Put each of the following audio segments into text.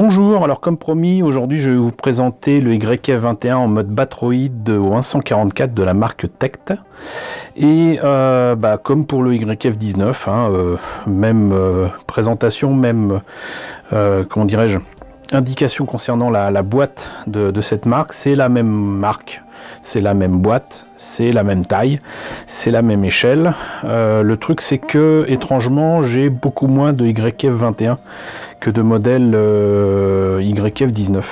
Bonjour, alors comme promis, aujourd'hui je vais vous présenter le YF21 en mode Batroid au 144 de la marque Tect. Et comme pour le YF19, même présentation, même, comment dirais-je, indication concernant la boîte de cette marque. C'est la même marque, c'est la même boîte, c'est la même taille, c'est la même échelle. Le truc c'est que étrangement j'ai beaucoup moins de YF21 que de modèles YF19.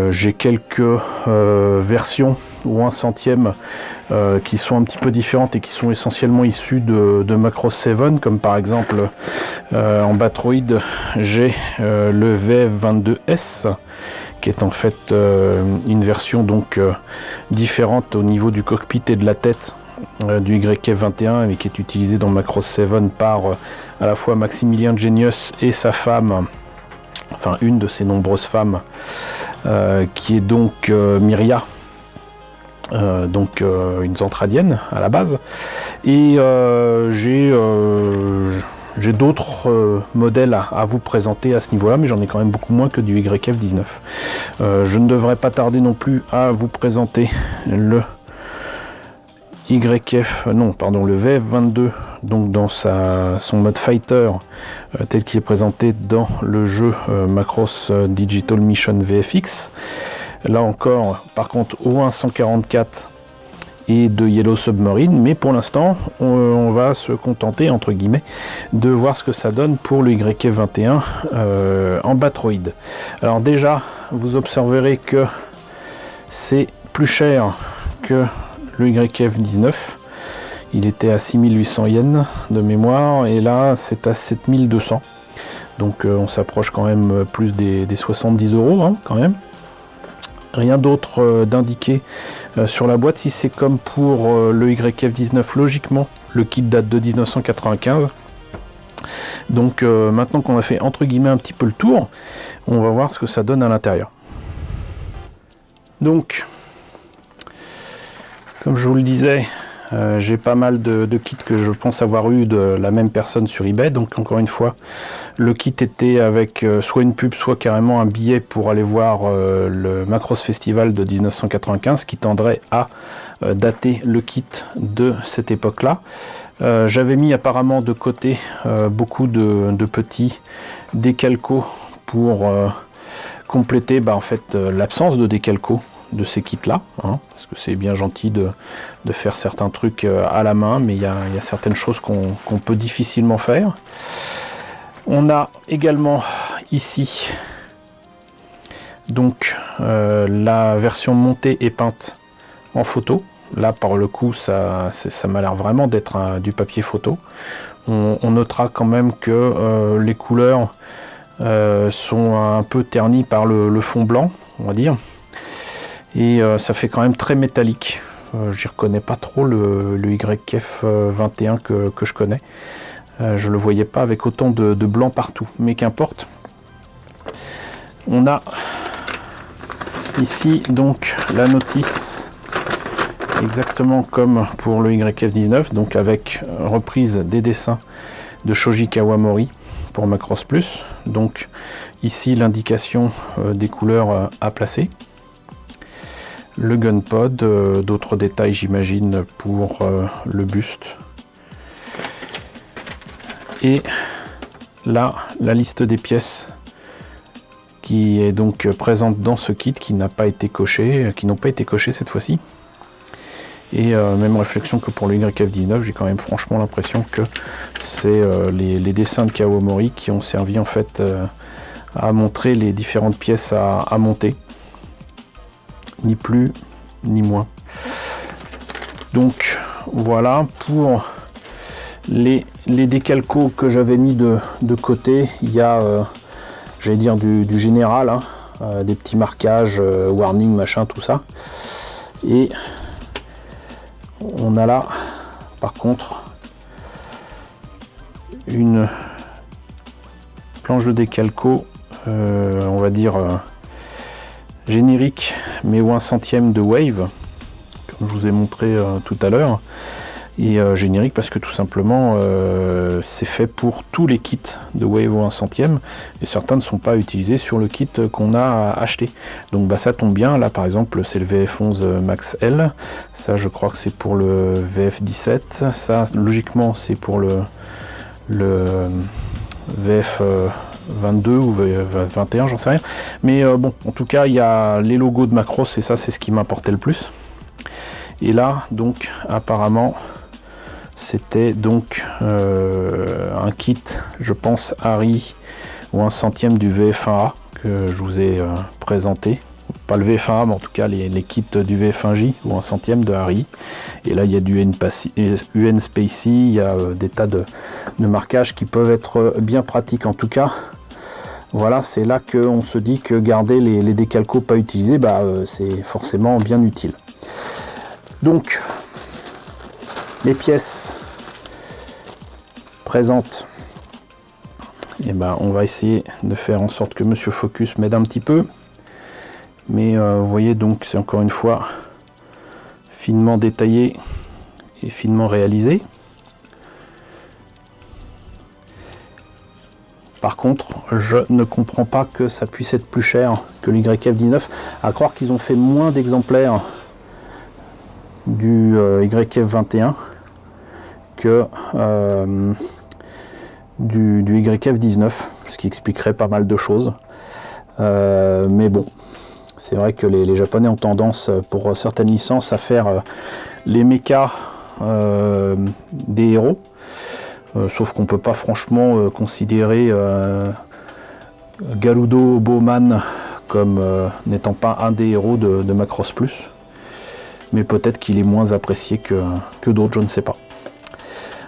J'ai quelques versions ou 1/100 qui sont un petit peu différentes et qui sont essentiellement issues de Macross 7, comme par exemple en Batroid j'ai le VF22S qui est en fait une version donc différente au niveau du cockpit et de la tête du YF21 et qui est utilisé dans Macross 7 par à la fois Maximilien Genius et sa femme, enfin une de ses nombreuses femmes, qui est donc Myria, une Zentradienne à la base. Et j'ai d'autres modèles à vous présenter à ce niveau-là, mais j'en ai quand même beaucoup moins que du YF19. Je ne devrais pas tarder non plus à vous présenter le le VF22, donc dans son mode fighter, tel qu'il est présenté dans le jeu Macross Digital Mission VFX. Là encore, par contre, au 144 et de Yellow Submarine, mais pour l'instant, on va se contenter, entre guillemets, de voir ce que ça donne pour le YF21 en Batroid. Alors déjà, vous observerez que c'est plus cher que le YF19, il était à 6800 yens de mémoire et là c'est à 7200, donc on s'approche quand même plus des 70 €, hein, quand même. Rien d'autre d'indiqué sur la boîte. Si c'est comme pour le YF19, logiquement le kit date de 1995. Donc maintenant qu'on a fait entre guillemets un petit peu le tour, on va voir ce que ça donne à l'intérieur. Donc comme je vous le disais, j'ai pas mal de kits que je pense avoir eu de la même personne sur eBay. Donc encore une fois, le kit était avec soit une pub, soit carrément un billet pour aller voir le Macross Festival de 1995, qui tendrait à dater le kit de cette époque-là. J'avais mis apparemment de côté beaucoup de petits décalcos pour compléter en fait, l'absence de décalcos de ces kits là, hein, parce que c'est bien gentil de faire certains trucs à la main, mais il y a certaines choses qu'on peut difficilement faire. On a également ici donc la version montée et peinte en photo. Là par le coup ça m'a l'air vraiment d'être du papier photo. On notera quand même que les couleurs sont un peu ternies par le fond blanc, on va dire. Et ça fait quand même très métallique. J'y reconnais pas trop le YF21 que je connais. Je le voyais pas avec autant de blanc partout, mais qu'importe. On a ici donc la notice, exactement comme pour le YF19, donc avec reprise des dessins de Shoji Kawamori pour Macross Plus. Donc ici l'indication des couleurs à placer. Le gunpod, d'autres détails j'imagine pour le buste. Et là, la liste des pièces qui est donc présente dans ce kit, qui n'a pas été coché, qui n'ont pas été cochées cette fois-ci. Et même réflexion que pour le YF19, j'ai quand même franchement l'impression que c'est les dessins de Kawamori qui ont servi en fait à montrer les différentes pièces à monter. Ni plus ni moins. Donc voilà pour les décalcos que j'avais mis de côté. Il y a j'allais dire du général, hein, des petits marquages, warning, machin, tout ça. Et on a là par contre une planche de décalco, on va dire générique, mais au 1/100 de Wave, comme je vous ai montré tout à l'heure. Et générique parce que tout simplement c'est fait pour tous les kits de Wave au 1 centième et certains ne sont pas utilisés sur le kit qu'on a acheté. Donc bah, ça tombe bien, là par exemple c'est le VF11 Max L, ça je crois que c'est pour le VF17, ça logiquement c'est pour le VF22 ou VF21, j'en sais rien. Mais bon, en tout cas il y a les logos de Macross et ça c'est ce qui m'importait le plus. Et là donc apparemment c'était donc un kit, je pense, Harry ou 1 centième du VF1A que je vous ai présenté. Pas le VF1A, mais en tout cas les kits du VF1J ou 1 centième de Harry. Et là, il y a du UN Spacey, il y a des tas de marquages qui peuvent être bien pratiques. En tout cas, voilà, c'est là qu'on se dit que garder les décalcos pas utilisés, bah, c'est forcément bien utile. Donc, les pièces présentes, et ben on va essayer de faire en sorte que Monsieur Focus m'aide un petit peu, mais vous voyez donc c'est encore une fois finement détaillé et finement réalisé. Par contre, je ne comprends pas que ça puisse être plus cher que l'YF19, à croire qu'ils ont fait moins d'exemplaires du YF21 que du YF19, ce qui expliquerait pas mal de choses. Mais bon, c'est vrai que les Japonais ont tendance, pour certaines licences, à faire les mechas des héros. Sauf qu'on peut pas franchement considérer Garudo Bowman comme n'étant pas un des héros de Macross Plus. Mais peut-être qu'il est moins apprécié que d'autres, je ne sais pas.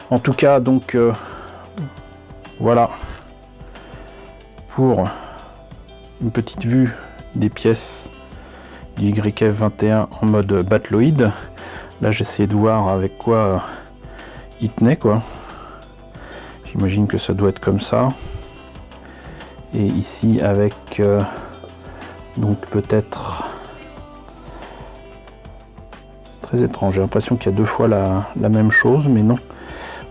En tout cas, donc voilà pour une petite vue des pièces du YF21 en mode Battloid. Là, j'essaie de voir avec quoi il tenait, quoi. J'imagine que ça doit être comme ça. Et ici avec donc peut-être... Très étrange, j'ai l'impression qu'il y a deux fois la même chose, mais non.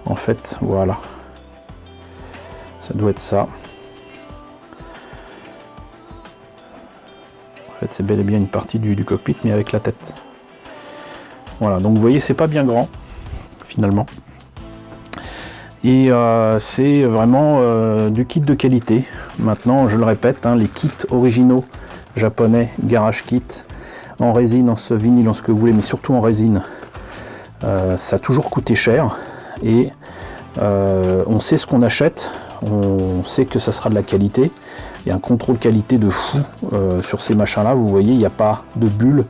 En fait, voilà. Ça doit être ça. En fait, c'est bel et bien une partie du cockpit, mais avec la tête. Voilà, donc vous voyez, c'est pas bien grand, finalement. Et c'est vraiment du kit de qualité. Maintenant, je le répète, hein, les kits originaux japonais, Garage Kit, en résine, en vinyle, en ce que vous voulez, mais surtout en résine, ça a toujours coûté cher. Et on sait ce qu'on achète, on sait que ça sera de la qualité. Il y a un contrôle qualité de fou sur ces machins là, vous voyez, il n'y a pas de bulle,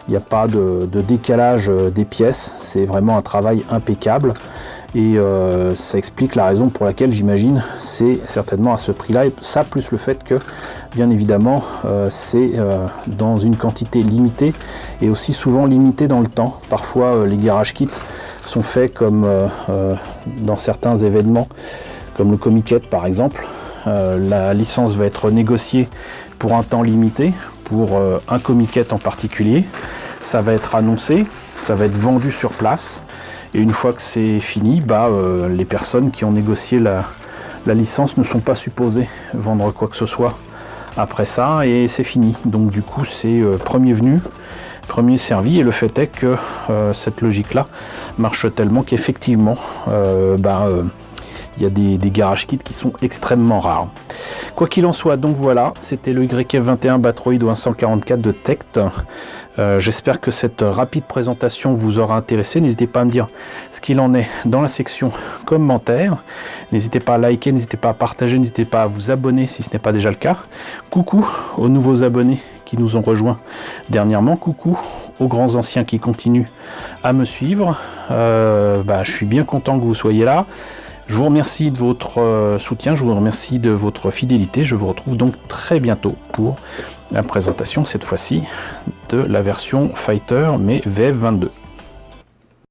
il n'y a pas de décalage des pièces, c'est vraiment un travail impeccable. Et ça explique la raison pour laquelle, j'imagine, c'est certainement à ce prix là, et ça plus le fait que bien évidemment c'est dans une quantité limitée et aussi souvent limitée dans le temps. Parfois les garage kits sont faits comme dans certains événements comme le Comiket par exemple. La licence va être négociée pour un temps limité, pour un Comiket en particulier. Ça va être annoncé, ça va être vendu sur place. Et une fois que c'est fini, bah, les personnes qui ont négocié la licence ne sont pas supposées vendre quoi que ce soit après ça, et c'est fini. Donc du coup, c'est premier venu, premier servi, et le fait est que cette logique-là marche tellement qu'effectivement, il y a des garage kits qui sont extrêmement rares. Quoi qu'il en soit, donc voilà, c'était le YF21 Batroid ou 144 de Tect. J'espère que cette rapide présentation vous aura intéressé. N'hésitez pas à me dire ce qu'il en est dans la section commentaires. N'hésitez pas à liker, n'hésitez pas à partager, n'hésitez pas à vous abonner si ce n'est pas déjà le cas. Coucou aux nouveaux abonnés qui nous ont rejoints dernièrement. Coucou aux grands anciens qui continuent à me suivre. Je suis bien content que vous soyez là. Je vous remercie de votre soutien, je vous remercie de votre fidélité. Je vous retrouve donc très bientôt pour la présentation, cette fois-ci, de la version Fighter, mais VF22.